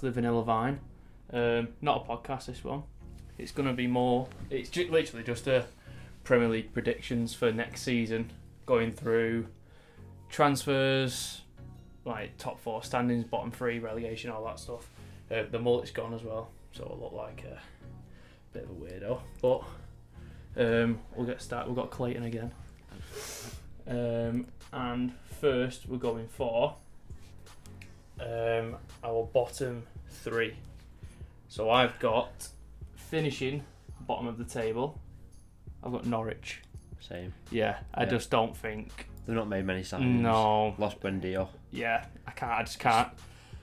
to the Vanilla Vine. Not a podcast, this one. It's going to be more... It's literally just a Premier League predictions for next season, going through transfers, like top 4 standings, bottom 3, relegation, all that stuff. The mullet's gone as well, so I look like a bit of a weirdo. But we'll get started. We've got Clayton again. And first we're going for our bottom 3. So I've got, finishing bottom of the table, I've got Norwich. Same. Yeah, I just don't think... They've not made many signings. No. Lost Buendia. Yeah, I just can't.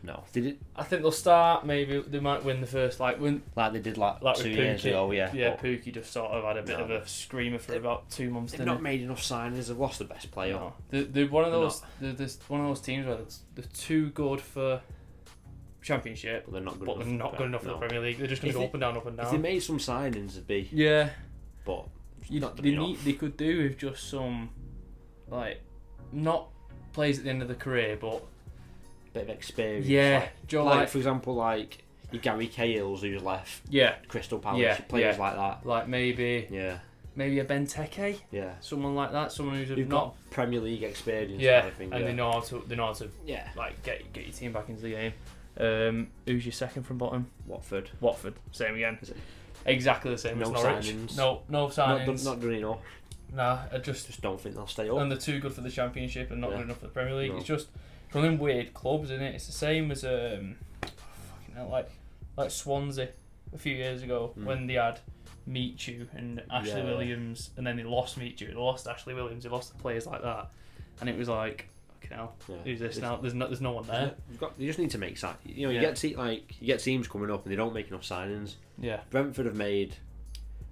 No. Did it? I think they'll start, maybe they might win the first, like they did like 2 years Pukki. ago, yeah. Yeah, Pukki just sort of had a bit of a screamer for about 2 months. They've not made enough signings. They've lost the best player. No. They're one of those. There's one of those teams where they're too good for Championship, but they're not good enough for the Premier League. They're just going to go up and down, up and down. If they made some signings, it'd be. Yeah. But they could do with just some, like, not plays at the end of the career, but bit of experience. Yeah, like for example, like your Gary Cahill's who's left. Yeah. Crystal Palace. Players like that. Like maybe. Yeah. Maybe a Benteke. Yeah. Someone like that. Someone who's not got Premier League experience. Yeah. Kind of thing, and they know how to. Yeah. Like get your team back into the game. Who's your second from bottom? Watford. Same again. Exactly the same as Norwich. Signings. No signings. Not doing enough. Nah, I just don't think they'll stay up. And they're too good for the Championship and not good enough for the Premier League. No. It's just one of them weird clubs, isn't it? It's the same as fucking hell, like Swansea a few years ago when they had Michu and Ashley Williams, and then they lost Michu, they lost Ashley Williams, they lost the players like that, and it was like, fucking hell, who's this now? There's no one there. You just need to make signings. You get teams coming up and they don't make enough signings. Yeah. Brentford have made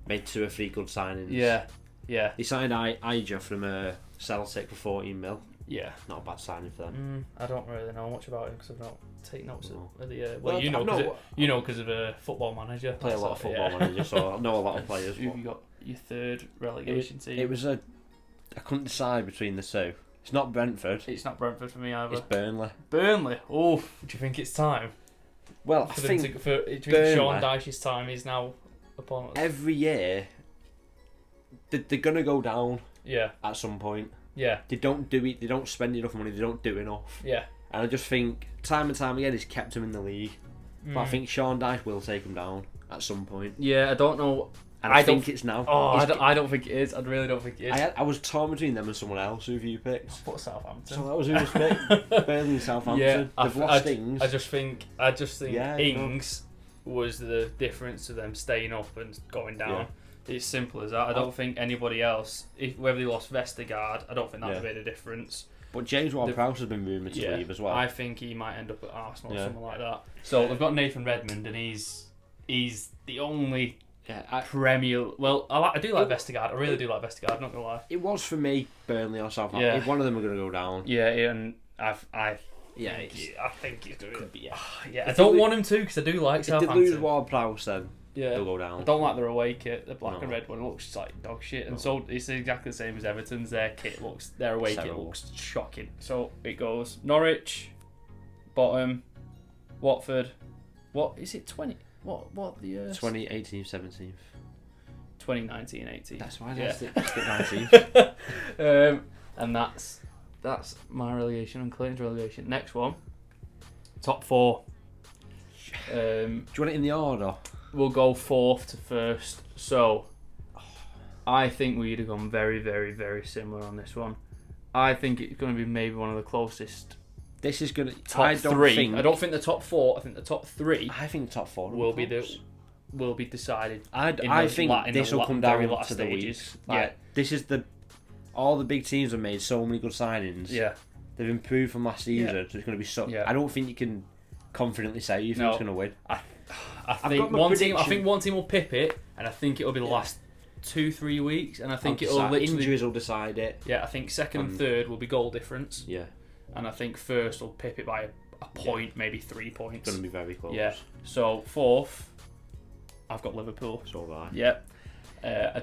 2 or 3 good signings. Yeah. They signed Ija from Celtic for 14 mil. Yeah. Not a bad signing for them. I don't really know much about him because I've not taken notes of the... Well, you know because of a Football Manager. Play a lot of Football Manager, so I know a lot of players. Who've you got your third relegation team? It was I couldn't decide between the 2. It's not Brentford. It's not Brentford for me either. It's Burnley. Oh, do you think it's time? Well, do you think Sean Dyche's time is now upon us? Every year, they're going to go down. Yeah. At some point. Yeah. They don't do it. They don't spend enough money. They don't do enough. Yeah. And I just think time and time again he's kept them in the league. But I think Sean Dyche will take them down at some point. Yeah, I don't know. And I think it's now. Oh, I don't think it is. I really don't think it is. I was torn between them and someone else. Who have you picked? What, Southampton? So that was who was picked. Burnley and Southampton. Yeah, They've lost Ings. I just think Ings was the difference to them staying up and going down. Yeah. It's simple as that. I don't think anybody else, whether they lost Vestergaard, I don't think that would have made a difference. But James Ward-Prowse has been rumoured to leave as well. I think he might end up at Arsenal or something like that. So they've got Nathan Redmond, and he's the only Premier. Well, I do like Vestergaard. I really do like Vestergaard. Not gonna lie. It was for me Burnley or Southampton. Yeah. If one of them are going to go down. Yeah, and I think he's doing it. I don't want him to because I do like Southampton. If they lose Ward-Prowse, then they'll go down. I don't like their away kit. The black and red one looks like dog shit, and so it's exactly the same as Everton's. Their away kit looks shocking. So it goes Norwich, bottom, Watford. What is it? 20? What the 2018, 17th. 2019-18. That's why I stick 19th. And that's my relegation and Clayton's relegation. Next one, top 4. Do you want it in the order? We'll go 4th to 1st. So I think we'd have gone very, very, very similar on this one. I think it's going to be maybe one of the closest. This is going to top 3. I don't think the top 4. I think the top 3. I think the top 4 will be decided. I think this will come down to the weeks. This is all the big teams have made so many good signings. Yeah, they've improved from last season, so it's going to be so. Yeah. I don't think you can confidently say you think it's going to win. I think one team will pip it, and I think it'll be the last 2-3 weeks, and I think injuries will decide it. Yeah, I think 2nd and 3rd will be goal difference. Yeah, and I think 1st will pip it by a point, maybe 3 points. It's going to be very close. Yeah. So 4th, I've got Liverpool. So have I. Yeah.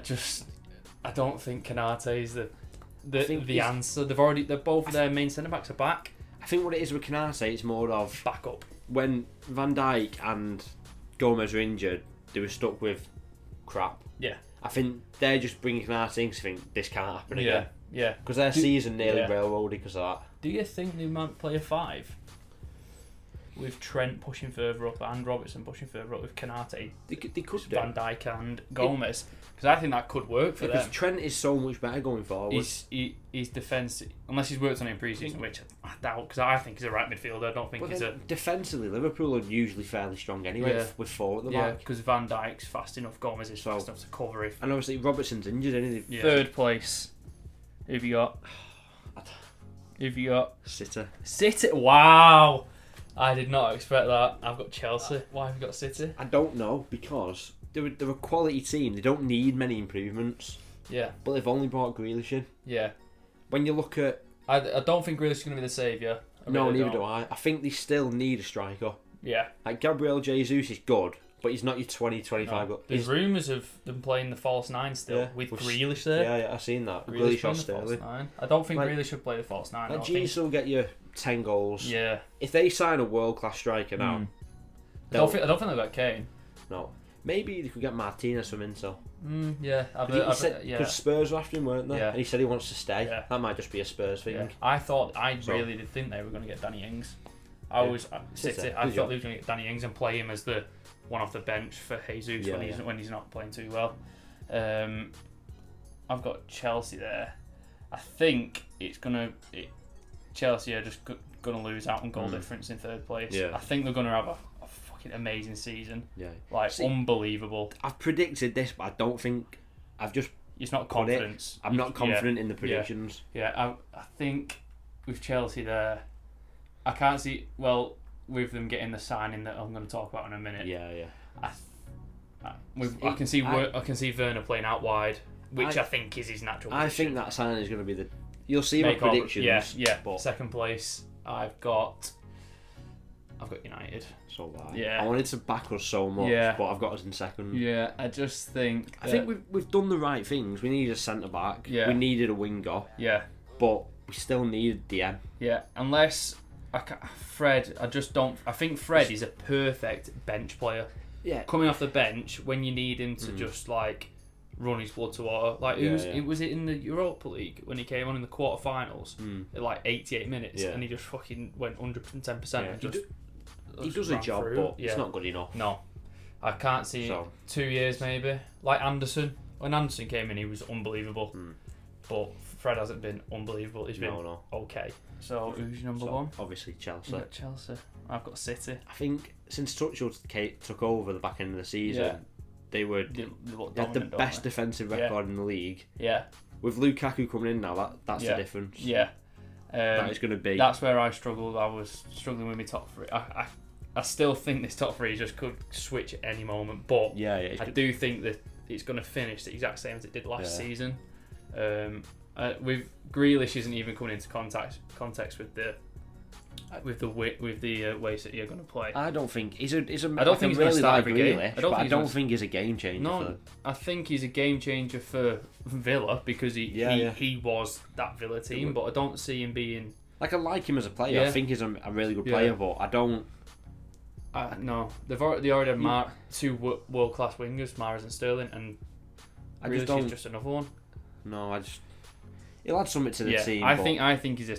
I don't think Kanate is the answer. They're both their main centre backs are back. I think what it is with Kanate, it's more of backup. when Van Dijk and Gomez were injured, they were stuck with crap. Yeah. I think they're just bringing Canati in to think this can't happen again. Yeah. Because their season nearly railroaded because of that. Do you think they might play a 5? With Trent pushing further up and Robertson pushing further up with Canati, They could do. Van Dijk and Gomez, because I think that could work for them. Because Trent is so much better going forward. His defence, unless he's worked on it in pre-season, which I doubt, because I think he's a right midfielder. I don't think he's a... Defensively, Liverpool are usually fairly strong anyway, with 4 at the back. Yeah, because Van Dijk's fast enough, Gomez is fast enough to cover it. And obviously Robertson's injured, isn't he? Yeah. Third place. Who have you got? City. Wow. I did not expect that. I've got Chelsea. Why have you got City? I don't know, because they're a quality team. They don't need many improvements. Yeah. But they've only brought Grealish in. Yeah. When you look at... I don't think Grealish is going to be the saviour. No, neither do I. I think they still need a striker. Yeah. Like, Gabriel Jesus is good, but he's not your 20-25 goal. There's rumours of them playing the false 9 still, with Grealish there. Yeah, I've seen that. Grealish or Sterling. I don't think Grealish should play the false 9. Like, Jesus will get you 10 goals. Yeah. If they sign a world-class striker now... I don't think they'll get Kane. No. Maybe they could get Martinez from Inter. Yeah. Because Spurs were after him, weren't they? Yeah. And he said he wants to stay. Yeah. That might just be a Spurs thing. Yeah. I really did think they were going to get Danny Ings. I thought they were going to get Danny Ings and play him as the one off the bench for Jesus when he's not playing too well. I've got Chelsea there. I think Chelsea are just going to lose out on goal difference in third place. Yeah. I think they're going to have a fucking amazing season. Yeah. Unbelievable. I've predicted this, but I don't think it's not confidence. I'm not confident in the predictions. Yeah, I think with Chelsea there, I can't see with them getting the signing that I'm going to talk about in a minute. Yeah. I can see Werner playing out wide, which I think is his natural position. I think that signing is going to be you'll see my predictions. Yeah. But second place, I've got United. So bad. Yeah. I wanted to back us so much, but I've got us in second. Yeah, I just think... I think we've done the right things. We needed a centre-back. Yeah. We needed a winger. Yeah. But we still needed DM. Yeah, unless... Fred, I think Fred is a perfect bench player. Yeah. Coming off the bench, when you need him to just, run his blood to water. Was it in the Europa League when he came on in the quarterfinals at 88 minutes and he just fucking went 110% and just... He does a job, but it's not good enough. No. I can't see 2 years maybe. Like Anderson. When Anderson came in, he was unbelievable. But Fred hasn't been unbelievable. He's been okay. So, who's your number one? Obviously Chelsea. You got Chelsea. I've got City. I think since Tuchel took over the back end of the season, they had the best defensive record in the league. Yeah. With Lukaku coming in now, that's the difference. Yeah. That is going to be... That's where I struggled. I was struggling with my top 3. I still think this top 3 just could switch at any moment, but I do think that it's going to finish the exact same as it did last season. With Grealish isn't even coming into context with the ways that you're going to play. I don't think he's I don't think he's going to start every game. I don't think he's a game changer. No, I think he's a game changer for Villa because he was that Villa team, but I don't see him being... I like him as a player. I think he's a really good player, but I don't... No, they already had 2 world-class wingers, Mahrez and Sterling, and Grealish is just another one. No, he'll add something to the team. I think he's a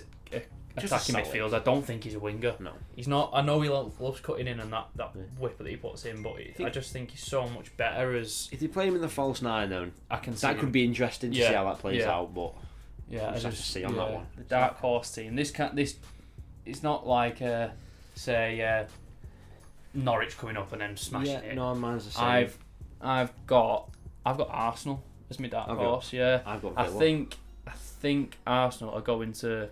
attacking midfield. I don't think he's a winger. No, he's not. I know he loves cutting in and that whip that he puts in, but I just think he's so much better as... If they play him in the false 9, then that could be interesting to see how that plays out. But I just have to see on that one. The dark horse team. This it's not like say Norwich coming up and then smashing it. No, mine's the same. I've got Arsenal as my dark horse. Yeah, I've got Villa. I think Arsenal are going to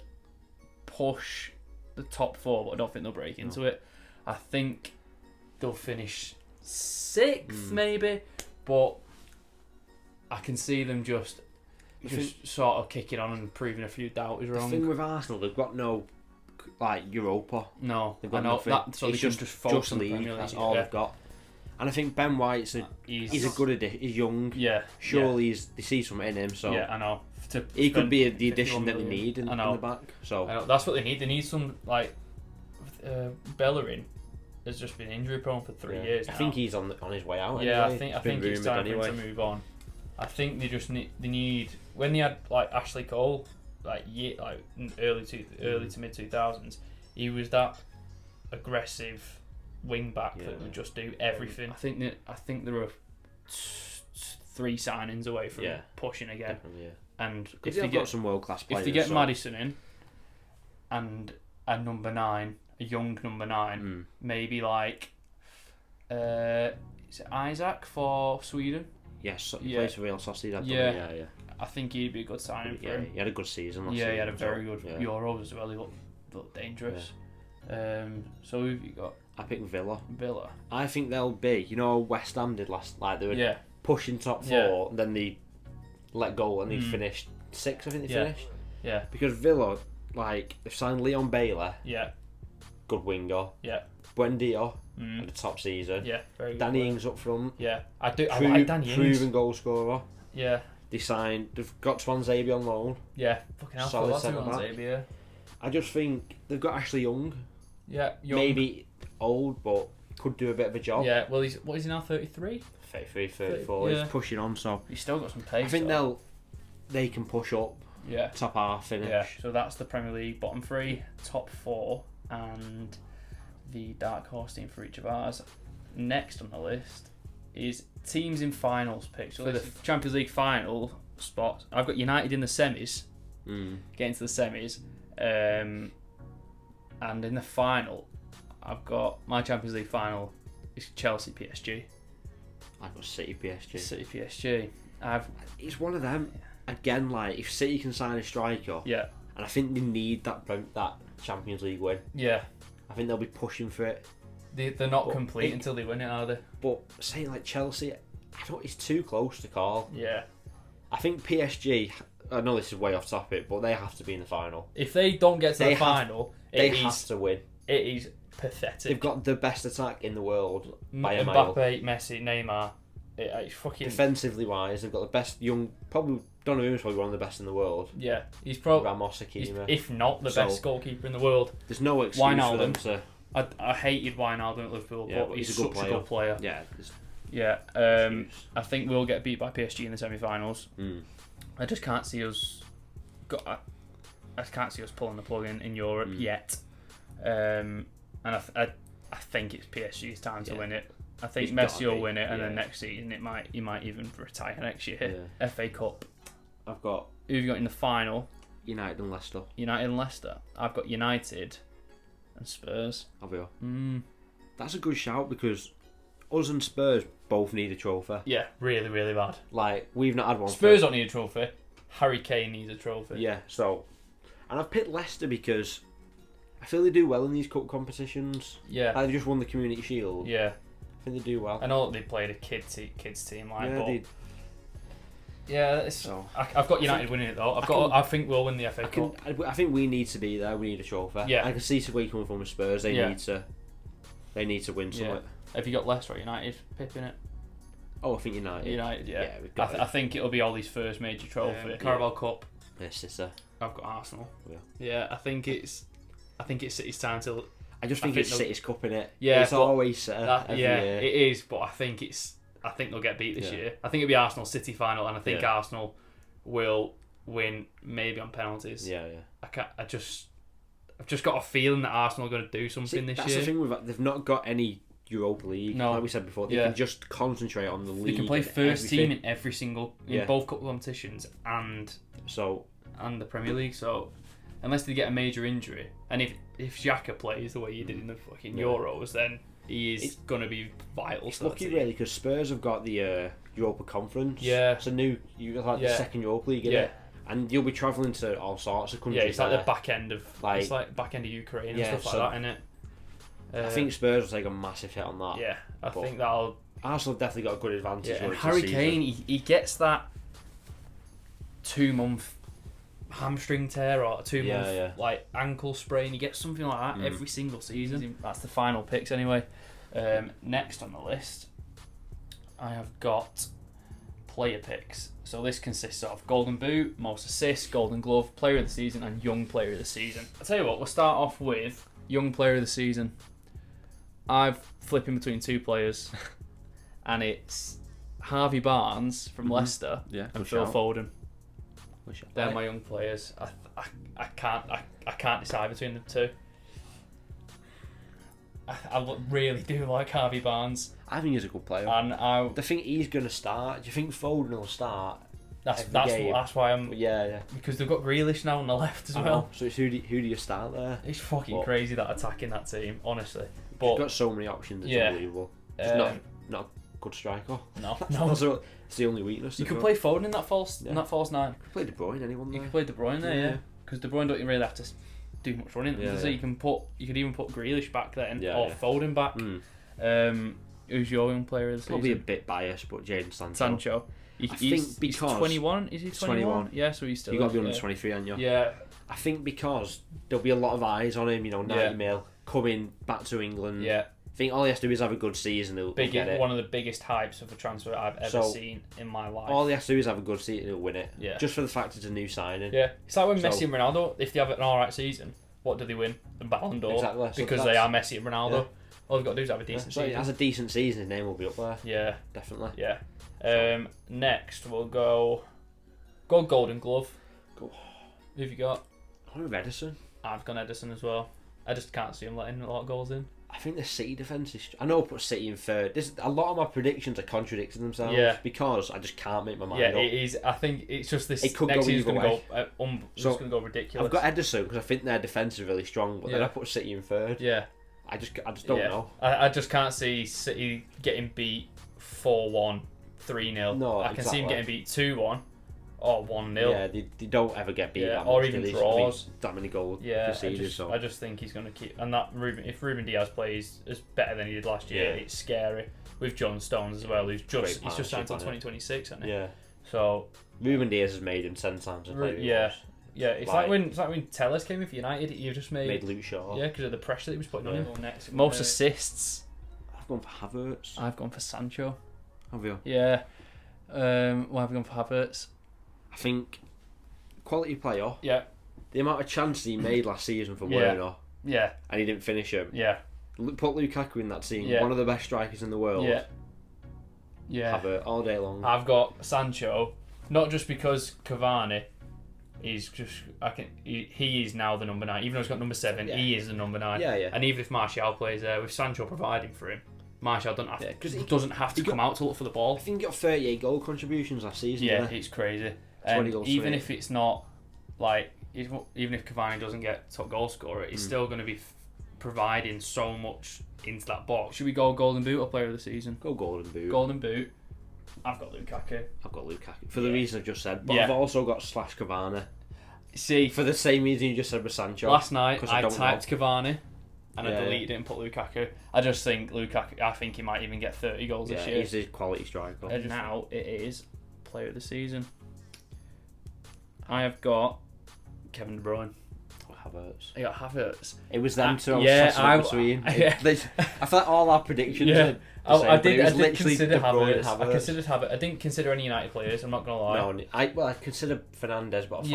push the top 4, but I don't think they'll break into it. I think they'll finish 6th maybe, but I can see them just sort of kicking on and proving a few doubters wrong. The thing with Arsenal, they've got no Europa. No, they've got nothing. So they just focus on the Premier League. That's all they've got. And I think Ben White's he's a good addition. He's young. Yeah. Surely they see something in him. So yeah, I know. He could be the addition that they need in the back. So that's what they need. They need some Bellerin has just been injury prone for 3 years now. I think he's on his way out. Yeah, anyway. I think it's time for him to move on. I think they just need when they had like Ashley Cole, early to mid 2000s, he was that aggressive wing back that would just do everything. I think there were 3 signings away from pushing again. And if they get some world class players, if they get Maddison in, and a number 9, a young number 9, maybe like is it Isaac for Sweden? Yes, he plays for Real Sociedad. Yeah. I think he'd be a good signing for him. He had a good season last season. Yeah, he had a very good Euros as well. He looked dangerous. So who have you got? I picked Villa. Villa. I think they'll be, West Ham did last, they were pushing top 4, and then they let go and they finished 6, I think they finished. Yeah. Because Villa, they've signed Leon Bailey. Yeah. Good winger. Yeah. Buendia had a top season. Yeah, very good. Danny Ings up front. Yeah. I like Danny Ings. Proven goal scorer. Yeah. They've got Swansea on loan. Yeah. Fucking hell, solid Swansea. I just think they've got Ashley Young. Yeah, young. Maybe old, but could do a bit of a job. Yeah, well, what is he now, 33? 33, 34. He's pushing on, so he's still got some pace. I think they can push up. Yeah. Top half finish. Yeah. So that's the Premier League bottom 3, top 4, and the dark horse team for each of ours. Next on the list is teams in finals picks. So for the Champions League final spot, I've got United in the semis. Getting to the semis. And in the final, I've got my Champions League final is Chelsea PSG. I've got City PSG. City PSG. It's one of them. Again, if City can sign a striker, and I think they need that Champions League win. Yeah, I think they'll be pushing for it. They're not complete until they win it, are they? But saying Chelsea, I thought it's too close to call. Yeah, I think PSG. I know this is way off topic, but they have to be in the final. If they don't get to the final, they have to win. It is pathetic. They've got the best attack in the world by a mile. Mbappe, Messi, Neymar. It's fucking defensively wise. They've got the best young. Probably Donnaruma's probably one of the best in the world. Yeah, he's probably Ramos, Hakimi, if not the best goalkeeper in the world. There's no excuse for them to. I hated Wijnaldum at Liverpool, but he's such a good player. Yeah. I think we'll get beat by PSG in the semi-finals. I just can't see us. I can't see us pulling the plug in Europe yet. And I think it's PSG's time to win it. I think Messi will win it, and then next season he might even retire next year. Yeah. FA Cup. I've got. Who have you got in the final? United and Leicester. United and Leicester. I've got United and Spurs. Have you? That's a good shout because us and Spurs both need a trophy. Yeah, really, really bad. We've not had one. Spurs don't need a trophy. Harry Kane needs a trophy. Yeah, so. And I've picked Leicester because I feel they do well in these cup competitions. Yeah. They've just won the Community Shield. Yeah. I think they do well. I know that they played a kids team So, I've got United winning it though. I think we'll win the FA Cup. I think we need to be there. We need a trophy. Yeah. I can see where you're coming from with Spurs. They need to win something. Have you got Leicester or United pipping it? Oh, I think United. Yeah. I think it'll be Ollie's first major trophy. Carabao Cup. Yes, sister. I've got Arsenal. Yeah. I think it's City's time to. I just think it's City's Cup in it. Yeah, it's always City. Every year. It is. But I think they'll get beat this year. I think it'll be Arsenal City final, and I think Arsenal will win maybe on penalties. Yeah. I've just got a feeling that Arsenal are going to do something this year. That's the thing they've not got any Europa League. No. Like we said before, they can just concentrate on the league. They can play first team in every single in both cup competitions and the Premier League. So unless they get a major injury, and if Xhaka plays the way he did in the fucking Euros, then he is going to be vital. It's lucky really because Spurs have got the Europa Conference. Yeah, it's the second Europa League, isn't it? And you'll be travelling to all sorts of countries. Yeah, it's like the back end of Ukraine and stuff like that, isn't it? I think Spurs will take a massive hit on that. Yeah, I think that'll. Arsenal definitely got a good advantage. Yeah, and Harry Kane, he gets that 2-month hamstring tear or 2-month ankle sprain. He gets something like that every single season. That's the final picks anyway. Next on the list, I have got player picks. So this consists of Golden Boot, Most Assists, Golden Glove, Player of the Season, and Young Player of the Season. I'll tell you what, we'll start off with Young Player of the Season. I've flipping between two players, and it's Harvey Barnes from Leicester and Phil Foden. They're my young players. I can't decide between the two. I really do like Harvey Barnes. I think he's a good player. And I think he's going to start. Do you think Foden will start? That's why I'm. Yeah. Because they've got Grealish now on the left as well. So it's who do you start there? It's fucking crazy that attacking that team, honestly. But he's got so many options. It's unbelievable. Just not a good striker. No. It's the only weakness. You could play Foden in that false nine. You could play De Bruyne. Anyone there? You could play De Bruyne there, because De Bruyne don't really have to do much running. So you could even put Grealish back then or Foden back. Who's your young player of the season? Probably a bit biased, but Jadon Sancho. I think because he's 21. Is he 21? Yeah, so he's still. You got to be under 23, aren't you? Yeah. I think because there'll be a lot of eyes on him. 90 mil coming back to England. Yeah. I think all he has to do is have a good season. He'll get it. One of the biggest hypes of a transfer I've ever seen in my life. All he has to do is have a good season. He'll win it. Yeah. Just for the fact it's a new signing. Yeah. It's like when Messi and Ronaldo, if they have an alright season, what do they win? The Ballon d'Or. Exactly. Because they are Messi and Ronaldo. Yeah. All they've got to do is have a decent season. If he has a decent season, his name will be up there. Yeah. Definitely. Yeah. Next, we'll go Golden Glove. Who have you got? I'm with Edison. I've gone Edison as well. I just can't see him letting a lot of goals in. I think the City defence is... I know I put City in third. A lot of my predictions are contradicting themselves because I just can't make my mind up. Yeah, it is. I think it's just this... It could next season's going to go ridiculous. I've got Edison because I think their defence is really strong, but then I put City in third. Yeah. I just don't know. I just can't see City getting beat 4-1, 3-0. No, I can see him getting beat 2-1 or 1-0. Yeah, they don't ever get beat that much. Or even draws. That many goals. I just think he's going to keep... And that if Ruben Diaz plays as better than he did last year, it's scary. With John Stones as well, he's just signed until 2026, hasn't he? Yeah. So... Ruben Diaz has made him 10 times. Yeah, it's like when Tellers came in for United, you just made Luke Shaw. Yeah, because of the pressure that he was putting on him. Next, most assists. I've gone for Havertz. I've gone for Sancho. Have you? Yeah. What have I gone for Havertz? I think quality player. Yeah. The amount of chances he made last season for Werner. Yeah. And he didn't finish him. Yeah. Put Lukaku in that team. Yeah. One of the best strikers in the world. Yeah. Yeah. Havertz all day long. I've got Sancho, not just because Cavani. He's just he is now the number 9. Even though he's got number 7, he is the number 9. Yeah. And even if Martial plays there, with Sancho providing for him, Martial doesn't have to come out to look for the ball. I think he got 38 goal contributions last season. Yeah, it's crazy. 20 goals. Even if it's not even if Cavani doesn't get top goal scorer, he's still going to be providing so much into that box. Should we go Golden Boot or Player of the Season? Go Golden Boot. Golden Boot. I've got Lukaku. For the reason I've just said. But I've also got /Cavani. See, for the same reason you just said with Sancho. Last night I typed Cavani and I deleted it and put Lukaku. I just think Lukaku, I think he might even get 30 goals this year. He's a quality striker. And now it is Player of the Season. I have got Kevin De Bruyne. Havertz. I got Havertz. It was them two I was between. I feel like all our predictions I did consider Havertz. I considered Havertz. I didn't consider any United players, I'm not going to lie. No, I considered Fernandes, but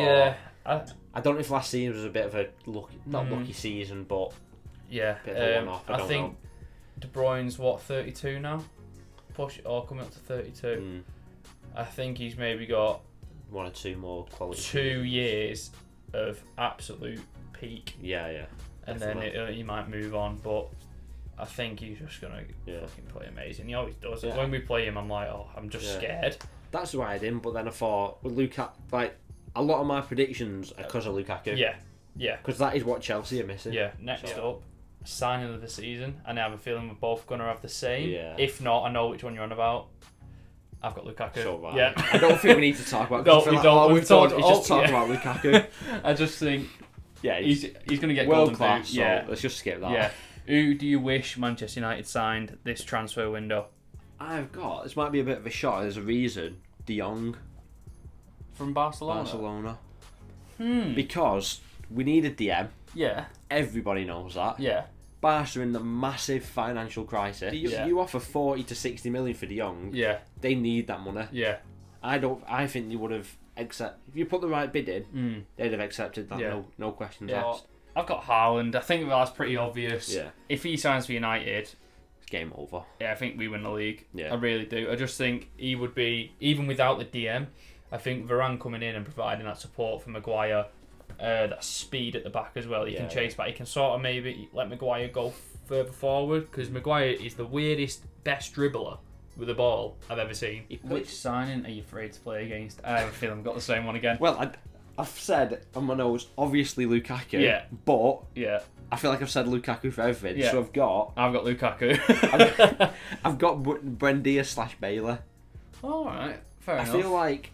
I don't know if last season was a bit of a lucky season, but bit of a one-off. I think De Bruyne's 32 now? Coming up to 32. I think he's maybe got 1 or 2 more quality 2 years of absolute peak. Yeah. And definitely. Then he might move on, but I think he's just going to fucking play amazing. He always does. When we play him, I'm like, I'm just scared. That's why I didn't, but then I thought, with Lukaku, a lot of my predictions are because of Lukaku. Yeah. Because that is what Chelsea are missing. Yeah, next up, signing of the season, and I have a feeling we're both going to have the same. Yeah. If not, I know which one you're on about. I've got Lukaku. So bad. Yeah. I don't think we need to talk about. We've talked about Lukaku. I just think. Yeah, he's going to get world class. So let's just skip that. Yeah. Who do you wish Manchester United signed this transfer window? This might be a bit of a shot. There's a reason. De Jong from Barcelona. Because we need a DM. Yeah. Everybody knows that. Yeah. Barca are in the massive financial crisis. You offer 40 to 60 million for De Jong. Yeah. They need that money. Yeah. I think they would have if you put the right bid in, they'd have accepted that. No questions asked. I've got Haaland. I think that's pretty obvious. Yeah. If he signs for United, it's game over. Yeah, I think we win the league. Yeah. I really do. I just think he would be, even without the DM, I think Varane coming in and providing that support for Maguire, that speed at the back as well. He can chase back. He can sort of maybe let Maguire go further forward, because Maguire is the weirdest, best dribbler with the ball I've ever seen. Which signing are you afraid to play against? I have a feeling I've got the same one again. Well, I've said on my nose, obviously Lukaku. Yeah. But I feel like I've said Lukaku for everything. Yeah. So I've got Lukaku. I've got Buendia / Bailey. Alright, fair enough. I feel like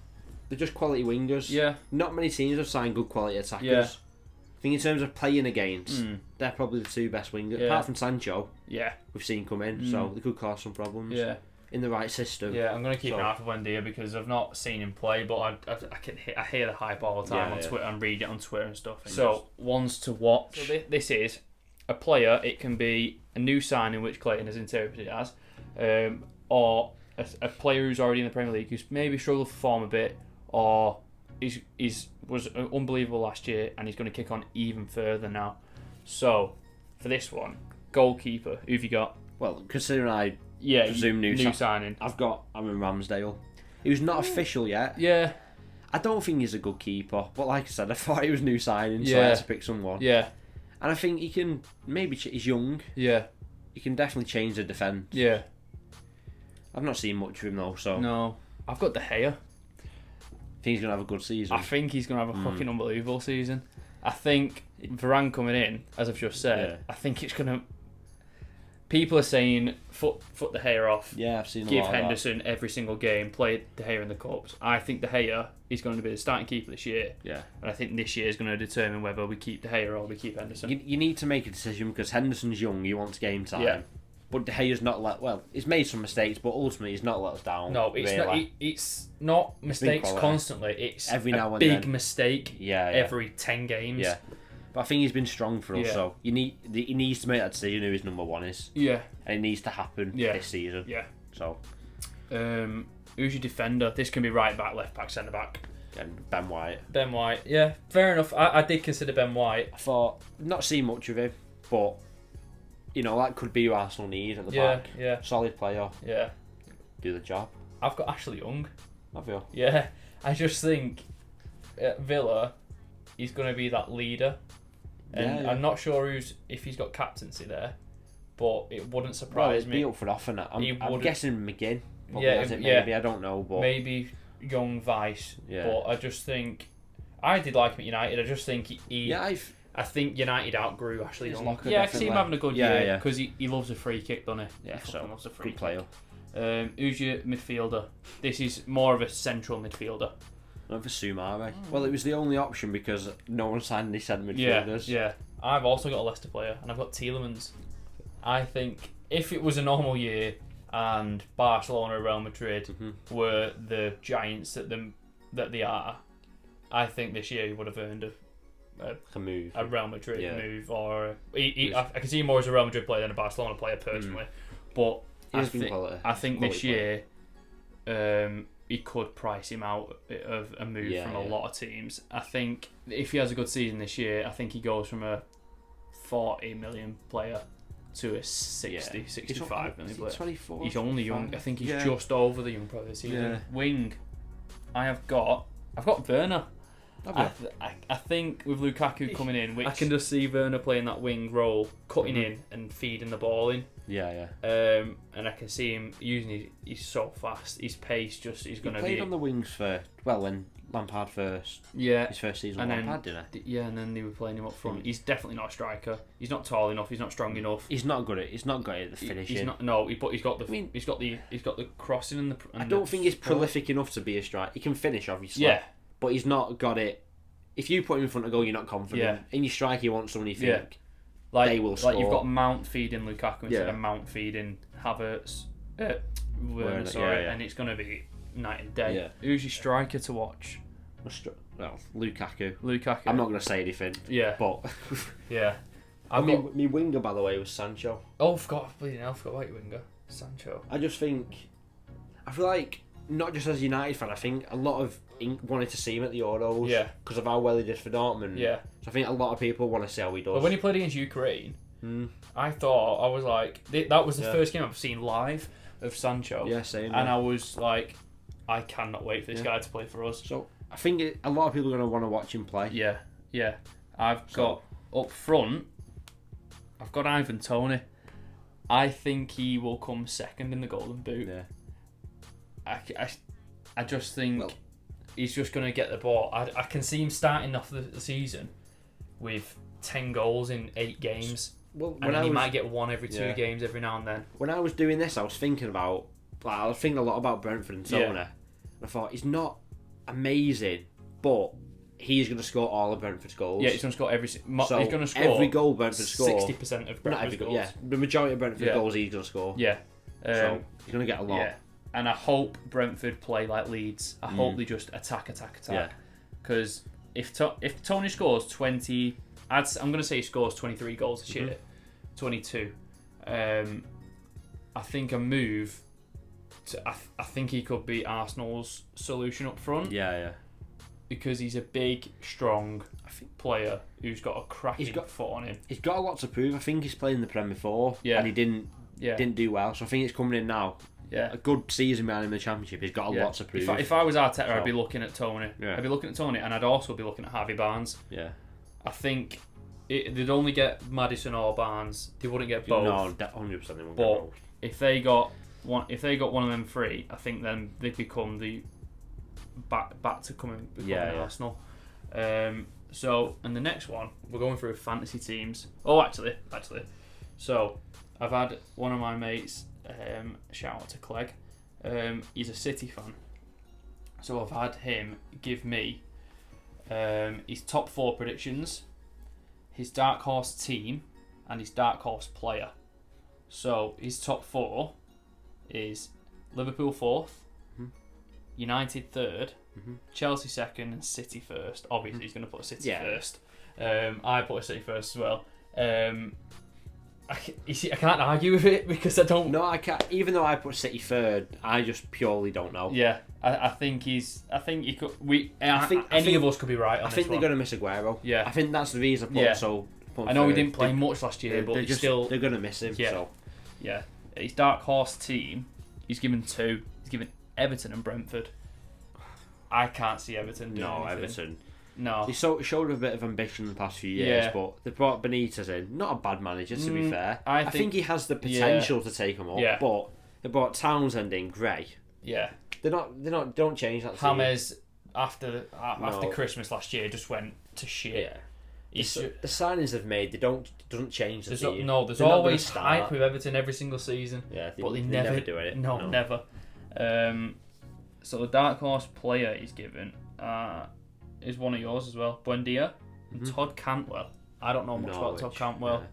they're just quality wingers. Yeah. Not many teams have signed good quality attackers. Yeah. I think in terms of playing against, they're probably the two best wingers. Yeah. Apart from Sancho, Yeah. we've seen come in, so they could cause some problems. Yeah. In the right system. Yeah, I'm going to keep an eye for Buendia because I've not seen him play, but I hear the hype all the time on Twitter and read it on Twitter and stuff. So, ones to watch. So this is a player. It can be a new signing, which Clayton has interpreted as, or a player who's already in the Premier League who's maybe struggled for form a bit, or was unbelievable last year and he's going to kick on even further now. So, for this one, goalkeeper, who've you got? Well, considering I Yeah, presume new signing. I've got Aaron Ramsdale. He was not official yet. Yeah. I don't think he's a good keeper, but like I said, I thought he was new signing, so I had to pick someone. Yeah. And I think he can maybe he's young. Yeah. He can definitely change the defence. Yeah. I've not seen much of him though, so no. I've got De Gea. Think he's gonna have a good season. I think he's gonna have a fucking unbelievable season. I think Varane coming in, as I've just said, I think it's gonna. People are saying foot De Gea off. Yeah, I've seen. Give a lot Henderson every single game. Play De Gea in the cups. I think De Gea is going to be the starting keeper this year. Yeah. And I think this year is going to determine whether we keep De Gea or we keep Henderson. You need to make a decision because Henderson's young. He wants game time. Yeah. But De Gea's not he's made some mistakes, but ultimately he's not let us down. No, it's really. not. It's not mistakes constantly. It's every now and big then. Mistake. Every 10 games. Yeah. But I think he's been strong for us, so he needs to make that decision who his number one is. Yeah. And it needs to happen this season. Yeah. So. Who's your defender? This can be right back, left back, centre back. And Ben White. Ben White, yeah, fair enough. I did consider Ben White. I thought, not seen much of him, but, that could be who Arsenal need at the back. Yeah. Solid player. Yeah. Do the job. I've got Ashley Young. Have you? Yeah. I just think at Villa, he's going to be that leader. And I'm not sure if he's got captaincy there, but it wouldn't surprise me. He'd be up for offering it. I'm guessing McGinn. Maybe, I don't know, but maybe Young vice. Yeah. But I just think I did like him at United. I just think I think United outgrew Ashley Young. I can see him having a good year because he loves a free kick, doesn't he? Yeah, he loves a free good player. Who's your midfielder? This is more of a central midfielder. Not for Soumare. Well, it was the only option because no one signed any centre midfielders. Yeah. I've also got a Leicester player, and I've got Tielemans. I think if it was a normal year and Barcelona or Real Madrid were the giants that they are, I think this year he would have earned a move, a Real Madrid move, or I can see him more as a Real Madrid player than a Barcelona player personally. But I think this year he could price him out of a move from a lot of teams. I think if he has a good season this year, I think he goes from a 40 million player to a 65 million player. 24. He's only young. I think he's just over the young player this season. Yeah. Wing, I've got Werner. I think with Lukaku coming in, I can just see Werner playing that wing role, cutting in and feeding the ball in. Yeah. And I can see him using he's so fast. His pace he's going to be. He played on the wings when Lampard first. Yeah. His first season with Lampard, didn't he? Yeah, and then they were playing him up front. He's definitely not a striker. He's not tall enough. He's not strong enough. He's not good at the finishing. He's not. No, but he's got the crossing and the. And I don't think he's prolific enough to be a striker. He can finish, obviously. Yeah. But he's not got it. If you put him in front of goal, you're not confident. Yeah. In your strike, you want someone you think they will score. Like you've got Mount feeding Lukaku instead of Mount feeding Havertz. Werner, and it's going to be night and day. Yeah. Who's your striker to watch? Well, Lukaku. I'm not going to say anything. Yeah. But yeah. My winger, by the way, was Sancho. Oh, I forgot about your winger, Sancho. I feel like not just as a United fan, I think a lot of wanted to see him at the Euros. Yeah. Because of how well he did for Dortmund. Yeah. So I think a lot of people want to see how he does. But when he played against Ukraine, I was like, that was the first game I've seen live of Sancho. Yeah, same. And I was like, I cannot wait for this guy to play for us. So I think a lot of people are going to want to watch him play. Yeah, yeah. I've got up front, I've got Ivan Toney. I think he will come second in the Golden Boot. Yeah. I just think he's just going to get the ball. I can see him starting off the season with 10 goals in 8 games. Well, and then he might get 1 every 2 games every now and then. When I was doing this, I was thinking a lot about Brentford and Toney. Yeah. And I thought, he's not amazing, but he's going to score all of Brentford's goals. Yeah, he's going to score he's going to score every goal Brentford score. 60% of Brentford's goals. Yeah, the majority of Brentford's goals he's going to score. Yeah. So he's going to get a lot. Yeah. And I hope Brentford play like Leeds. I hope they just attack. Because if Toney scores 20... I'm going to say he scores 23 goals this year. 22. I think a move... I think he could be Arsenal's solution up front. Yeah. Because he's a big, strong player who's got a cracking foot on him. He's got a lot to prove. I think he's played in the Prem before, and he didn't do well. So I think it's coming in now. Yeah, a good season behind him in the Championship. He's got a lot to prove. If I was Arteta, I'd be looking at Toney. Yeah. I'd be looking at Toney, and I'd also be looking at Harvey Barnes. Yeah, I think they'd only get Maddison or Barnes. They wouldn't get both. No, 100% they wouldn't get both. But if they got one of them free, I think then they'd become the back to becoming Arsenal. So, and the next one, we're going through fantasy teams. Oh, actually. So, I've had one of my mates, shout out to Clegg, he's a City fan. So I've had him give me his top 4 predictions, his dark horse team, and his dark horse player. So, his top 4 is Liverpool 4th, United 3rd, Chelsea 2nd, and City 1st. Obviously, he's going to put City first. I put City first as well. I can't argue with it because I don't. No, I can't. Even though I put City 3rd, I just purely don't know. Yeah, I think he could. Any of us could be right. On I think they're going to miss Aguero. Yeah, I think that's the reason I put I know he didn't play much last year, but they're going to miss him. Yeah, so. Yeah. His dark horse team, he's given 2. He's given Everton and Brentford. I can't see Everton doing anything. Everton. No. He showed a bit of ambition in the past few years, but they brought Benitez in. Not a bad manager, to be fair. I think he has the potential to take them up, but they brought Townsend in, Gray. Yeah. Don't change that. James after Christmas last year just went to shit. Yeah. The signings they've made, doesn't change the team. There's always hype with Everton every single season. Yeah, but they never do it. No, never. So the dark horse player he's given is one of yours as well, Buendia, and Todd Cantwell. I don't know much about Todd Cantwell,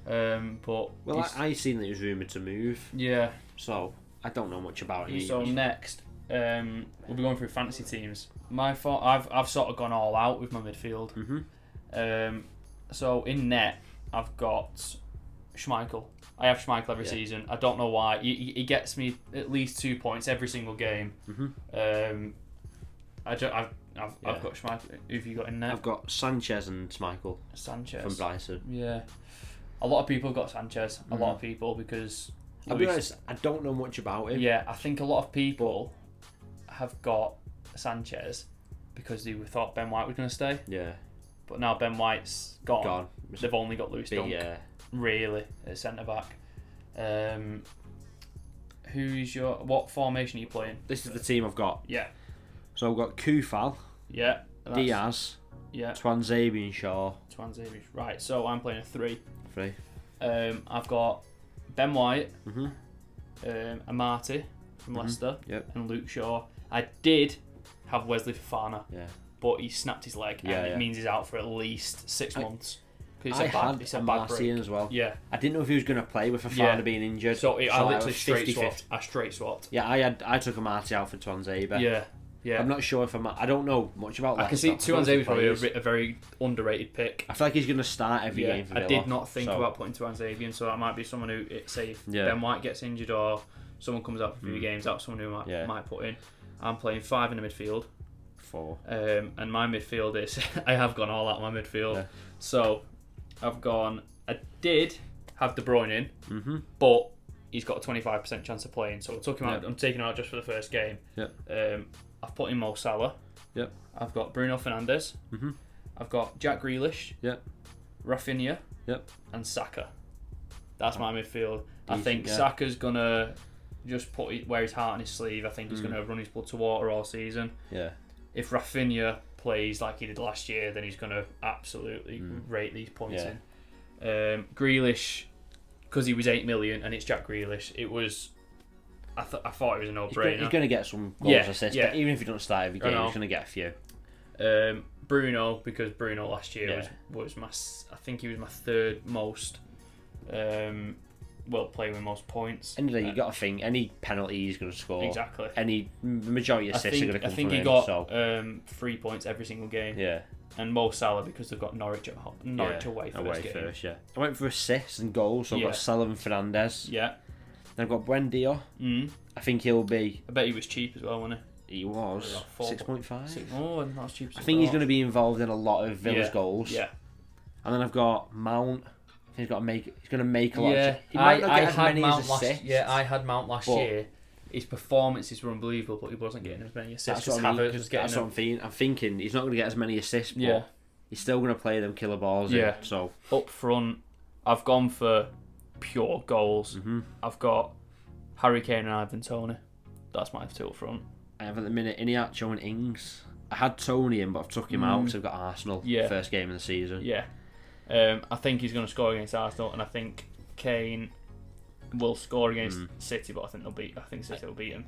but I seen that he was rumoured to move. Yeah. So I don't know much about him. So next, we'll be going through fantasy teams. I've sort of gone all out with my midfield. So in net, I've got Schmeichel. I have Schmeichel every season. I don't know why. He gets me at least 2 points every single game. I've got Schmeichel. Who have you got in net? I've got Sanchez and Schmeichel. Sanchez from Brighton. Yeah. A lot of people have got Sanchez. A lot of people because... I'll be honest, I don't know much about him. Yeah, I think a lot of people have got Sanchez because they thought Ben White was going to stay. Yeah. But now Ben White's gone. They've only got Lewis Dunk. Yeah. Really, at centre back. What formation are you playing? This is the team I've got. Yeah. So I've got Kufal. Yeah. Diaz. Yeah. Twanzebe and Shaw. Right. So I'm playing a 3. 3. I've got Ben White. Amati from Leicester. Yep. And Luke Shaw. I did have Wesley Fofana. Yeah. But he snapped his leg, and it means he's out for at least 6 months. I had Amati in as well. Yeah. I didn't know if he was going to play with Fofana being injured. So I literally straight swapped. Yeah, I took Amati out for Twanzebe. Yeah. Yeah. I'm not sure if I don't know much about Leicester. I can see Twanzebe probably a very underrated pick. I feel like he's going to start every game for Villa. I did not think about putting Twanzebe in, so that might be someone who, say, if Ben White gets injured or someone comes out for a few games, that's someone who might put in. I'm playing 5 in the midfield. 4. And my midfield is... I have gone all out my midfield. Yeah. So, I did have De Bruyne in, but he's got a 25% chance of playing. So, I'm taking him out just for the first game. Yep. I've put in Mo Salah. Yep. I've got Bruno Fernandes. I've got Jack Grealish. Yep. Rafinha. Yep. And Saka. That's my midfield. I think Saka's going to just wear his heart on his sleeve. I think he's going to run his blood to water all season. Yeah. If Rafinha plays like he did last year, then he's going to absolutely rate these points in. Grealish, because he was 8 million and it's Jack Grealish, it was... I thought it was a no-brainer. He's going to get some goals assists, but even if he doesn't start every game, he's going to get a few. Bruno, because Bruno last year was my... I think he was my 3rd most... playing with most points. End of the day, you got to think any penalty he's going to score. Exactly. The majority of assists are going to come from him. I think he got 3 points every single game. Yeah. And Mo Salah because they've got Norwich away first game. First, yeah. I went for assists and goals, so I've got Salah and Fernandes. Yeah. Then I've got Buendia. I think he'll be... I bet he was cheap as well, wasn't he? He was. 6.5. Oh, not as cheap as I think he's going to be involved in a lot of Villa's goals. Yeah. And then I've got Mount. He's going to make a lot. He might not get as many as assists. I had Mount last year. His performances were unbelievable, but he wasn't getting as many assists. That's what I'm thinking. He's not going to get as many assists, but he's still going to play them killer balls. Yeah. So up front, I've gone for pure goals. I've got Harry Kane and Ivan Toney. That's my 2 up front. I have at the minute Iniacho and Ings. I had Toney in, but I've took him out because I've got Arsenal first game of the season. Yeah. I think he's going to score against Arsenal, and I think Kane will score against City, but I think City will beat him.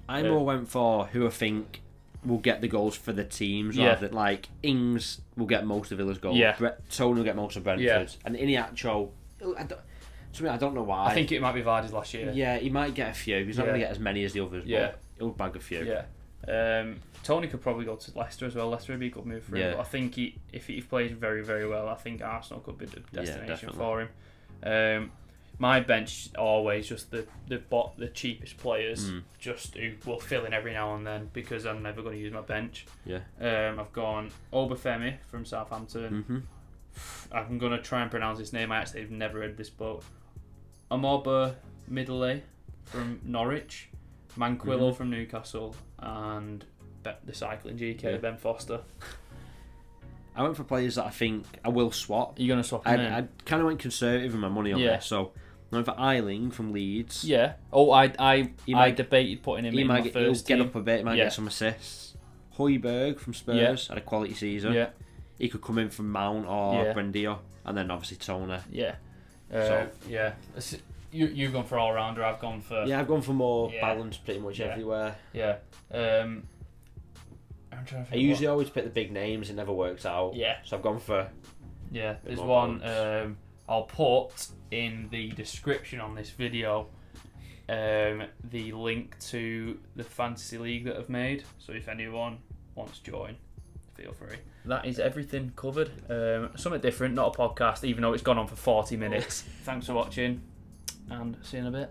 I more went for who I think will get the goals for the teams, rather than like Ings will get most of Villa's goals. Yeah. Tony will get most of Brentford's, and Iniacho. I don't know why. I think it might be Vardy's last year. Yeah, he might get a few. He's not going to get as many as the others, but he'll bag a few. Yeah. Tony could probably go to Leicester as well. Leicester would be a good move for him. But I think if he plays very, very well, I think Arsenal could be the destination for him. My bench always just the cheapest players, just who will fill in every now and then because I'm never going to use my bench. Yeah. I've gone Obafemi from Southampton. I'm going to try and pronounce his name. I actually have never heard this bloke. Amoba Middle from Norwich, Manquillo from Newcastle, and the cycling GK Ben Foster. I went for players that I think I will swap. You're going to swap him in? I kind of went conservative with my money on this, so I went for Eiling from Leeds. Yeah. Oh, I debated putting him in my first team. He'll get up a bit, he might get some assists. Hoiberg from Spurs had a quality season. Yeah. He could come in from Mount or Buendia, and then obviously Tony. Yeah. You've gone for all rounder. I've gone for more balance pretty much everywhere. Yeah. I'm trying to think I usually always pick the big names. It never works out. Yeah. So I've gone for. Yeah. There's one. I'll put in the description on this video. The link to the fantasy league that I've made. So if anyone wants to join, feel free. That is everything covered. Something different, not a podcast, even though it's gone on for 40 minutes. Thanks for watching, and see you in a bit.